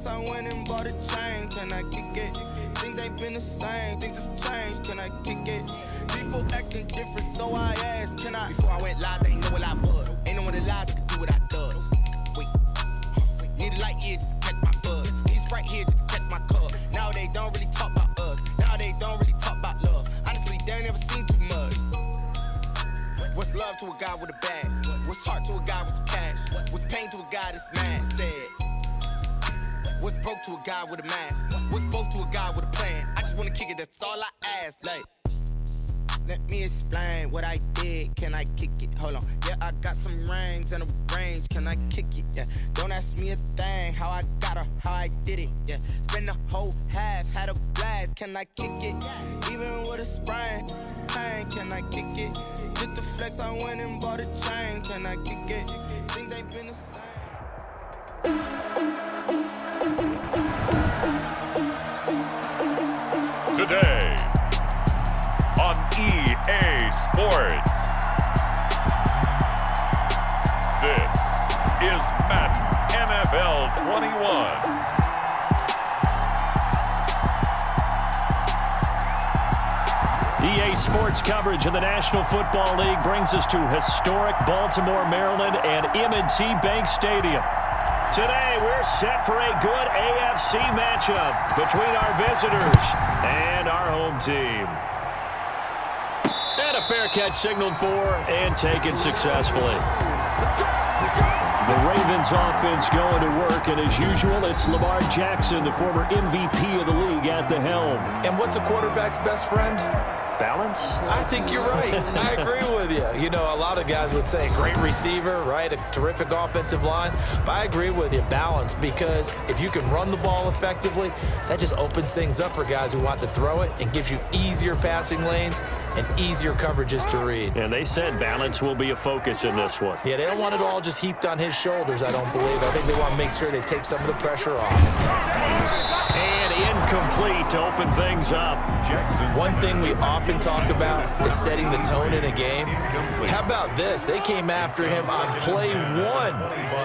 flex, I went and bought a chain. Can I kick it? Things ain't been the same, things have changed. Can I kick it? People acting different, so I asked, can I? Before I went live, they ain't know what I was. Ain't no one alive that can do what I does. Wait, need a light year just to catch my buzz. Need Sprite here just to catch my cup. Now they don't really talk about us. Now they don't really talk about love. Honestly, they ain't never seen too much. What's love to a guy with a bag? What's heart to a guy with some cash? What's pain to a guy that's mad? Said. What's broke to a guy with a mask? What's both to a guy with a plan? I just wanna kick it, that's all I ask. Like, let me explain what I did. Can I kick it? Hold on. Yeah, I got some rings and a range. Can I kick it? Yeah. Don't ask me a thing. How I got her, how I did it. Yeah. Spend the whole half, had a blast. Can I kick it? Even with a sprain. Pain, can I kick it? Just the flex, I went and bought a chain. Can I kick it? Things ain't been the same. Today on EA Sports, this is Madden NFL 21. EA Sports coverage of the National Football League brings us to historic Baltimore, Maryland and M&T Bank Stadium. Today, we're set for a good AFC matchup between our visitors and our home team. And a fair catch signaled for and taken successfully. The Ravens offense going to work, and as usual, it's Lamar Jackson, the former MVP of the league, at the helm. And what's a quarterback's best friend? Balance? I think you're right. I agree with you. You know, a lot of guys would say great receiver, right? A terrific offensive line. But I agree with you, balance, because if you can run the ball effectively, that just opens things up for guys who want to throw it and gives you easier passing lanes and easier coverages to read. And they said balance will be a focus in this one. Yeah, they don't want it all just heaped on his shoulders, I don't believe. I think they want to make sure they take some of the pressure off. And incomplete to open things up. One thing we often talk about is setting the tone in a game. How about this? They came after him on play one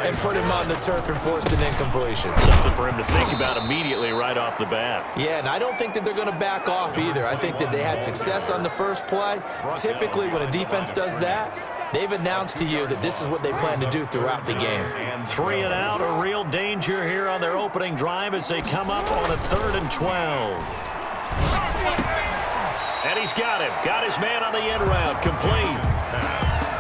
and put him on the turf and forced an incompletion. Something for him to think about immediately right off the bat. Yeah, and I don't think that they're going to back off either. I think that they had success on the first play. Typically, when a defense does that, they've announced to you that this is what they plan to do throughout the game. 3 and out, a real danger here on their opening drive as they come up on a 3rd and 12. And he's got him. Got his man on the end route. Complete.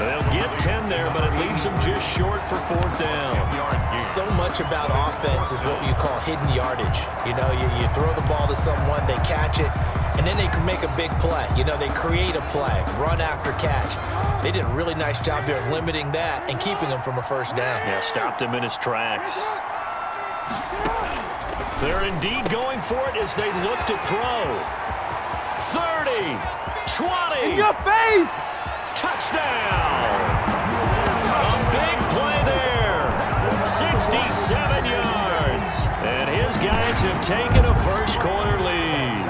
They'll get 10 there, but it leaves them just short for 4th down. So much about offense is what you call hidden yardage. You know, you throw the ball to someone, they catch it, and then they can make a big play. You know, they create a play, run after catch. They did a really nice job there of limiting that and keeping him from a first down. Yeah, stopped him in his tracks. They're indeed going for it as they look to throw. 30, 20. In your face! Touchdown! A big play there. 67 yards. And his guys have taken a first quarter lead.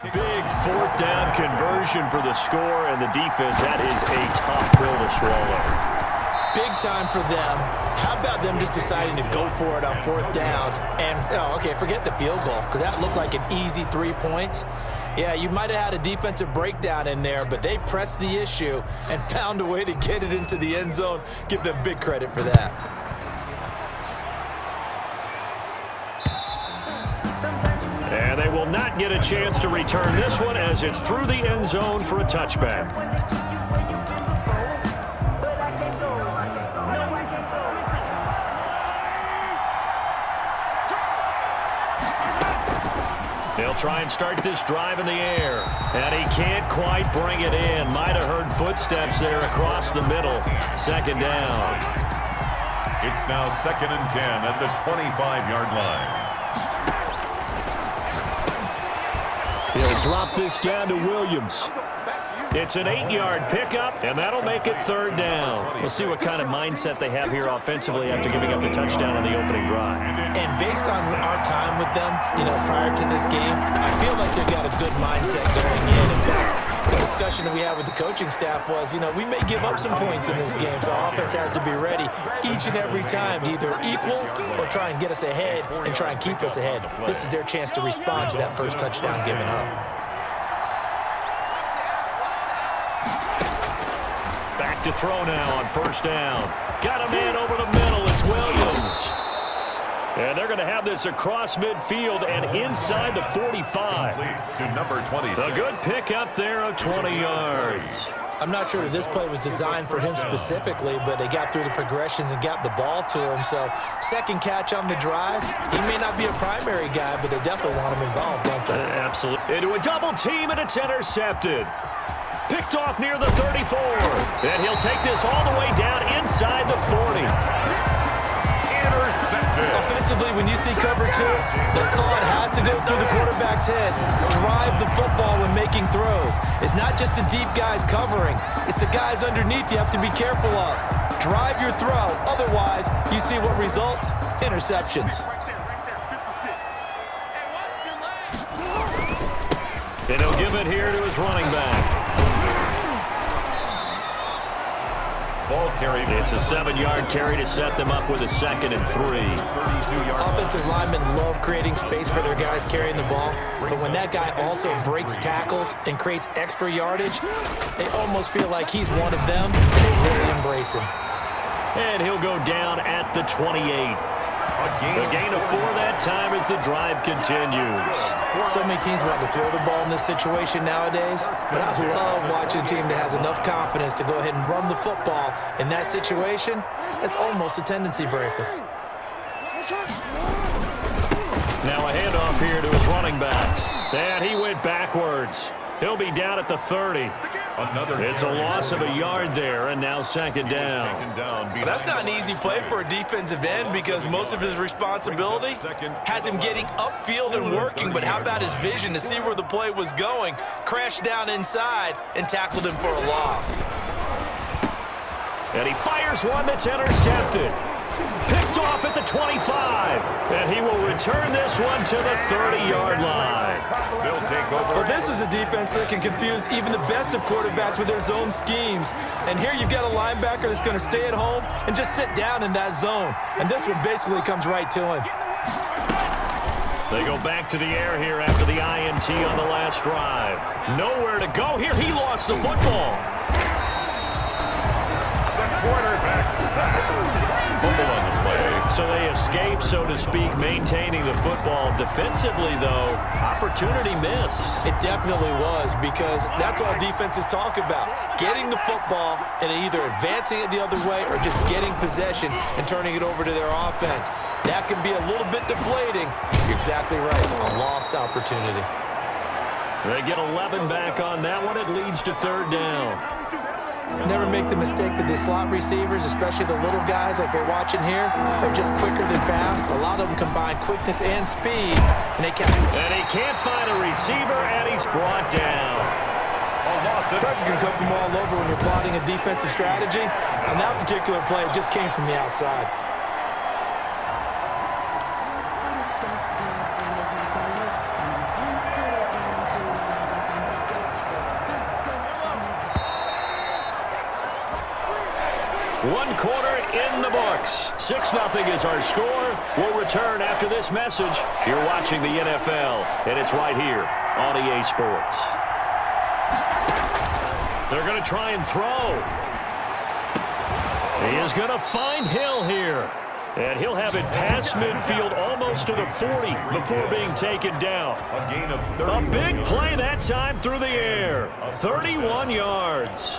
Big 4th down conversion for the score, and the defense, that is a tough pill to swallow. Big time for them. How about them just deciding to go for it on 4th down? And, okay, forget the field goal, because that looked like an easy 3 points. Yeah, you might have had a defensive breakdown in there, but they pressed the issue and found a way to get it into the end zone. Give them big credit for that. And they will not get a chance to return this one as it's through the end zone for a touchback. They'll try and start this drive in the air. And he can't quite bring it in. Might have heard footsteps there across the middle. 2nd down. It's now 2nd and 10 at the 25-yard line. He'll drop this down to Williams. It's an 8-yard pickup, and that'll make it third down. We'll see what kind of mindset they have here offensively after giving up the touchdown on the opening drive. And based on our time with them, prior to this game, I feel like they've got a good mindset going in. In fact, the discussion that we had with the coaching staff was, we may give up some points in this game, so our offense has to be ready each and every time to either equal or try and get us ahead and try and keep us ahead. This is their chance to respond to that first touchdown given up. Back to throw now on first down. Got a man over the middle. It's Williams. And they're going to have this across midfield and inside the 45. To number 26. A good pick up there of 20 yards. I'm not sure that this play was designed for him specifically, but they got through the progressions and got the ball to him. So second catch on the drive. He may not be a primary guy, but they definitely want him involved, don't they? Absolutely. Into a double team, and it's intercepted. Picked off near the 34. And he'll take this all the way down inside the 40. Intercepted. Offensively, when you see cover two, the thought has to go through the quarterback's head. Drive the football when making throws. It's not just the deep guys covering. It's the guys underneath you have to be careful of. Drive your throw. Otherwise, you see what results? Interceptions. And he'll give it here to his running back. Ball carry. It's a 7-yard carry to set them up with a 2nd and 3. Offensive linemen love creating space for their guys carrying the ball, but when that guy also breaks tackles and creates extra yardage, they almost feel like he's one of them, and they really embrace him. And he'll go down at the 28. A gain of 4 that time as the drive continues. So many teams want to throw the ball in this situation nowadays, but I love watching a team that has enough confidence to go ahead and run the football in that situation. That's almost a tendency breaker. Now a handoff here to his running back. And he went backwards. He'll be down at the 30. It's a loss of a yard there, and now second down. Well, that's not an easy play for a defensive end because most of his responsibility has him getting upfield and working, but how about his vision to see where the play was going, crashed down inside, and tackled him for a loss. And he fires one that's intercepted. Picked off at the 25. And he will return this one to the 30-yard line. They'll take over. Well, this is a defense that can confuse even the best of quarterbacks with their zone schemes. And here you've got a linebacker that's going to stay at home and just sit down in that zone. And this one basically comes right to him. They go back to the air here after the INT on the last drive. Nowhere to go here. He lost the football. The quarterback sacked. Fumble on the play. So they escape, so to speak, maintaining the football. Defensively, though, opportunity miss. It definitely was because that's all defenses talk about. Getting the football and either advancing it the other way or just getting possession and turning it over to their offense. That can be a little bit deflating. You're exactly right. A lost opportunity. They get 11 back on that one. It leads to third down. Never make the mistake that the slot receivers, especially the little guys like we're watching here, are just quicker than fast. A lot of them combine quickness and speed, and they catch him. And he can't find a receiver, and he's brought down. Pressure can come from all over when you're plotting a defensive strategy. On that particular play, it just came from the outside. One quarter in the books. 6-0 is our score. We'll return after this message. You're watching the NFL, and it's right here on EA Sports. They're going to try and throw. He is going to find Hill here. And he'll have it past midfield almost to the 40 before being taken down. A gain of 30. A big play that time through the air. 31 yards.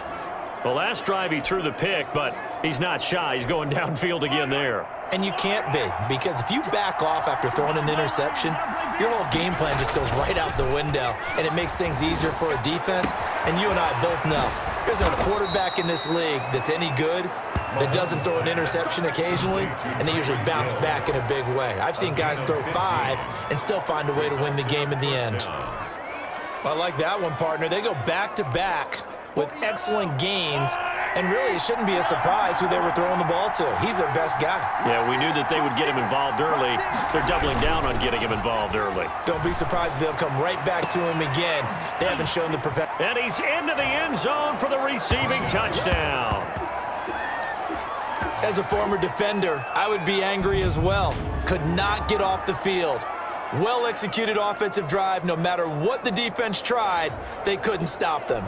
The last drive he threw the pick, but he's not shy. He's going downfield again there. And you can't be, because if you back off after throwing an interception, your whole game plan just goes right out the window, and it makes things easier for a defense. And you and I both know there's a quarterback in this league that's any good that doesn't throw an interception occasionally, and they usually bounce back in a big way. I've seen guys throw 5 and still find a way to win the game in the end. I like that one, partner. They go back-to-back with excellent gains. And really, it shouldn't be a surprise who they were throwing the ball to. He's their best guy. Yeah, we knew that they would get him involved early. They're doubling down on getting him involved early. Don't be surprised if they'll come right back to him again. They haven't shown the perfection. And he's into the end zone for the receiving touchdown. As a former defender, I would be angry as well. Could not get off the field. Well-executed offensive drive. No matter what the defense tried, they couldn't stop them.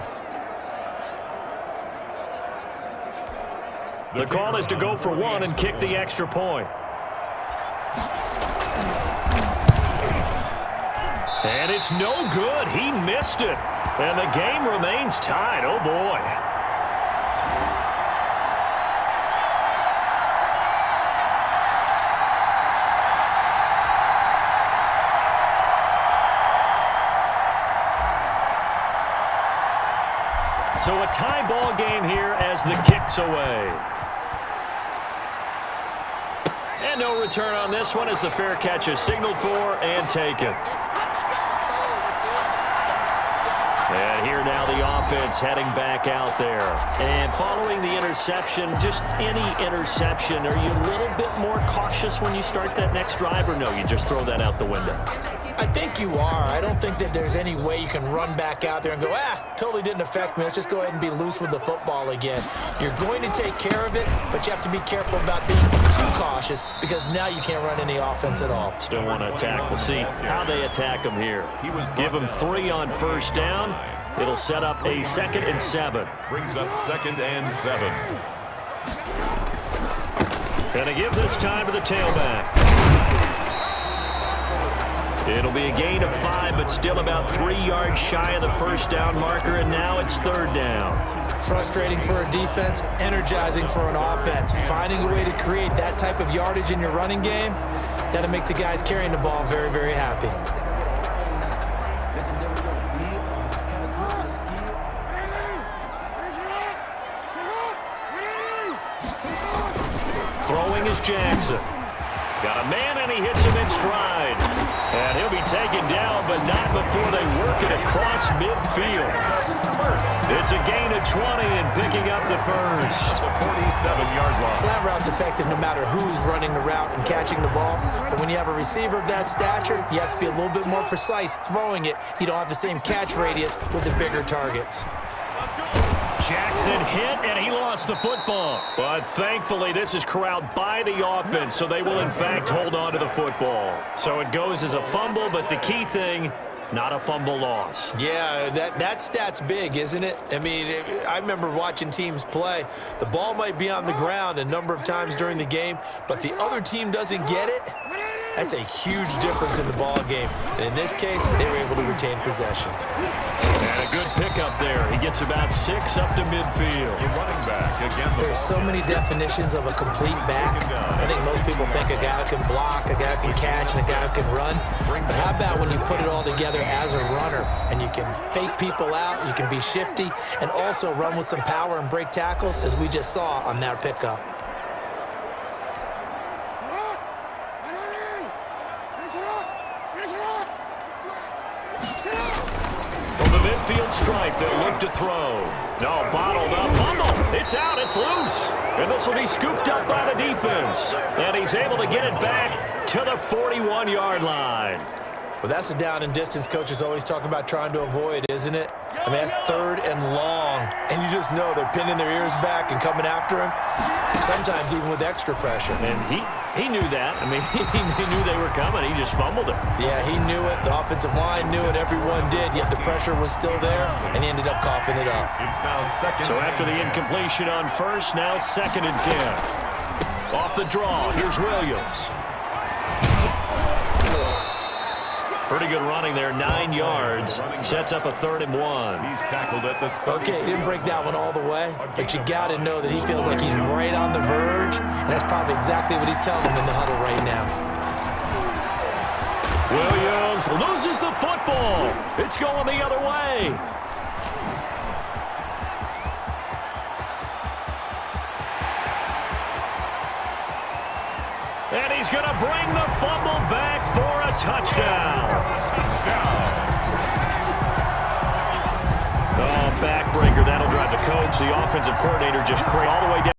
The call is to go for one and kick the extra point. And it's no good. He missed it. And the game remains tied. Oh, boy. So a tie ball game here as the kick's away. And no return on this one as the fair catch is signaled for and taken. And here now the offense heading back out there. And following the interception, just any interception, are you a little bit more cautious when you start that next drive, or no, you just throw that out the window? I think you are. I don't think that there's any way you can run back out there and go, totally didn't affect me. Let's just go ahead and be loose with the football again. You're going to take care of it, but you have to be careful about being too cautious because now you can't run any offense at all. Still want to attack. We'll see how they attack him here. Give him 3 on first down. It'll set up a 2nd and 7. Brings up 2nd and 7. Gonna give this time to the tailback. It'll be a gain of 5, but still about 3 yards shy of the first down marker, and now it's 3rd down. Frustrating for a defense, energizing for an offense. Finding a way to create that type of yardage in your running game, that'll make the guys carrying the ball very, very happy. Throwing is Jackson. Got a man, and he hits him in stride. And he'll be taken down, but not before they work it across midfield. It's a gain of 20 and picking up the first. The 47-yard line. Slant route's effective no matter who's running the route and catching the ball. But when you have a receiver of that stature, you have to be a little bit more precise throwing it. You don't have the same catch radius with the bigger targets. Jackson hit, and he lost the football. But thankfully, this is corralled by the offense, so they will, in fact, hold on to the football. So it goes as a fumble, but the key thing, not a fumble loss. Yeah, that stat's big, isn't it? I mean, I remember watching teams play. The ball might be on the ground a number of times during the game, but the other team doesn't get it. That's a huge difference in the ball game. And in this case, they were able to retain possession. And a good pickup there. He gets about 6 up to midfield. The running back again. There's so many definitions of a complete back. I think most people think a guy who can block, a guy who can catch, and a guy who can run. But how about when you put it all together as a runner and you can fake people out, you can be shifty, and also run with some power and break tackles, as we just saw on that pickup. Midfield stripe, they'll look to throw. No, bottled up, fumble. It's out, it's loose. And this will be scooped up by the defense. And he's able to get it back to the 41-yard line. Well, that's the down and distance coaches always talk about trying to avoid, isn't it? I mean, that's 3rd and long. And you just know they're pinning their ears back and coming after him, sometimes even with extra pressure. And he knew that. I mean, he knew they were coming. He just fumbled it. Yeah, he knew it. The offensive line knew it. Everyone did. Yet the pressure was still there, and he ended up coughing it up. It's now 2nd. So after the incompletion on first, now 2nd and 10. Off the draw, here's Williams. Pretty good running there, 9 yards. Sets up a 3rd and 1. He's tackled at the 30. Okay, he didn't break that one all the way, but you got to know that he feels like he's right on the verge, and that's probably exactly what he's telling them in the huddle right now. Williams loses the football. It's going the other way. And he's going to bring the fumble back for a touchdown. Oh, backbreaker figure that'll drive the coach, the offensive coordinator, just all the way down.